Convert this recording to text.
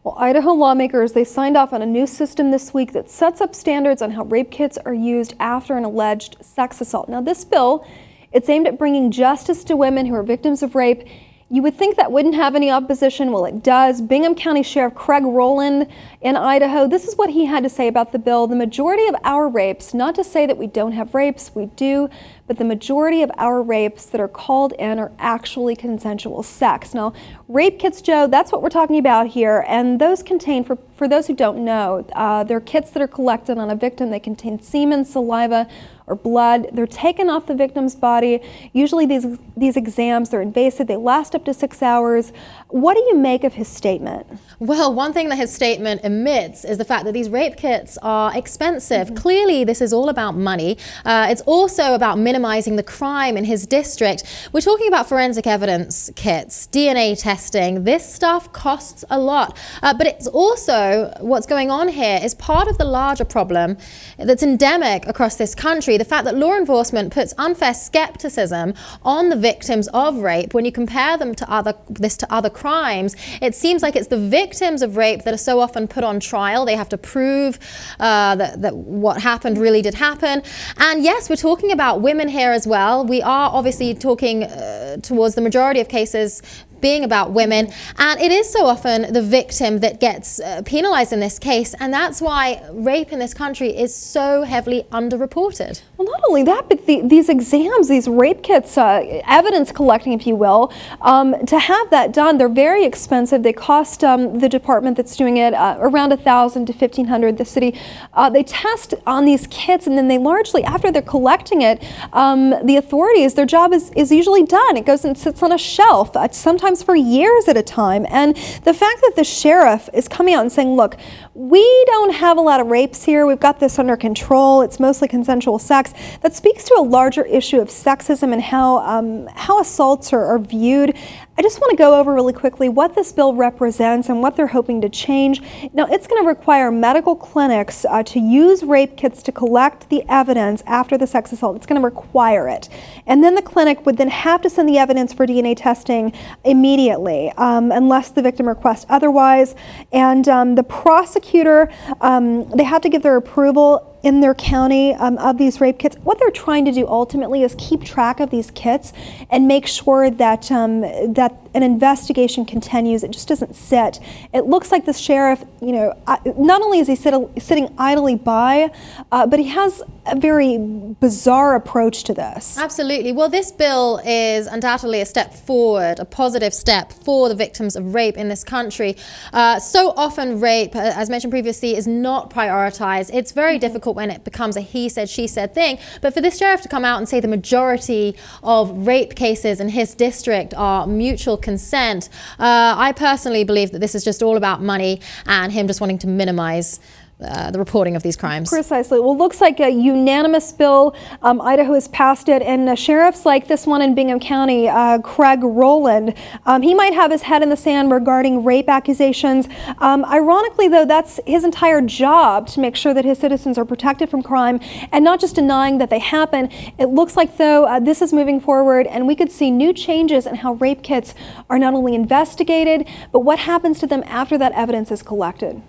Well, Idaho lawmakers, they signed off on a new system this week that sets up standards on how rape kits are used after an alleged sex assault. Now, this bill, it's aimed at bringing justice to women who are victims of rape. You would think that wouldn't have any opposition. Well, it does. Bingham County Sheriff Craig Rowland in Idaho, this is what he had to say about the bill. The majority of our rapes, not to say that we don't have rapes, we do, but the majority of our rapes that are called in are actually consensual sex. Now, rape kits, Joe, that's what we're talking about here. And those contain, for those who don't know, they're kits that are collected on a victim. They contain semen, saliva, or blood. They're taken off the victim's body. Usually these exams, they're invasive. They last up to 6 hours. What do you make of his statement? Well, one thing that his statement omits is the fact that these rape kits are expensive. Clearly, this is all about money. It's also about minimizing the crime in his district. We're talking about forensic evidence kits, DNA testing. This stuff costs a lot. But it's also, what's going on here is part of the larger problem that's endemic across this country. The fact that law enforcement puts unfair skepticism on the victims of rape. When you compare them to other crimes, it seems like it's the victims of rape that are so often put on trial. They have to prove that what happened really did happen. And yes, we're talking about women here as well. We are obviously talking towards the majority of cases being about women, and it is so often the victim that gets penalized in this case, and that's why rape in this country is so heavily underreported. Well, not only that, but these exams, these rape kits, evidence collecting, if you will, to have that done, they're very expensive. They cost the department that's doing it around $1,000 to $1,500. The city, they test on these kits, and then they largely, after they're collecting it, the authorities, their job is usually done. It goes and sits on a shelf, sometimes for years at a time. And the fact that the sheriff is coming out and saying, look, we don't have a lot of rapes here. We've got this under control. It's mostly consensual sex. That speaks to a larger issue of sexism and how assaults are viewed. I just want to go over really quickly what this bill represents and what they're hoping to change. Now, it's going to require medical clinics to use rape kits to collect the evidence after the sex assault. It's going to require it. And then the clinic would then have to send the evidence for DNA testing immediately, unless the victim requests otherwise. And the prosecutor, they have to give their approval in their county of these rape kits. What they're trying to do ultimately is keep track of these kits and make sure that that an investigation continues. It just doesn't sit. It looks like the sheriff, not only is he sitting idly by, but he has a very bizarre approach to this. Absolutely. Well, this bill is undoubtedly a step forward, a positive step for the victims of rape in this country. So often rape, as mentioned previously, is not prioritized. It's very difficult when it becomes a he said, she said thing. But for this sheriff to come out and say the majority of rape cases in his district are mutual consent, I personally believe that this is just all about money and him just wanting to minimize the reporting of these crimes. Precisely. Well, looks like a unanimous bill. Idaho has passed it, and sheriffs like this one in Bingham County, Craig Rowland, he might have his head in the sand regarding rape accusations. Ironically, though, that's his entire job, to make sure that his citizens are protected from crime and not just denying that they happen. It looks like, though, this is moving forward, and we could see new changes in how rape kits are not only investigated, but what happens to them after that evidence is collected.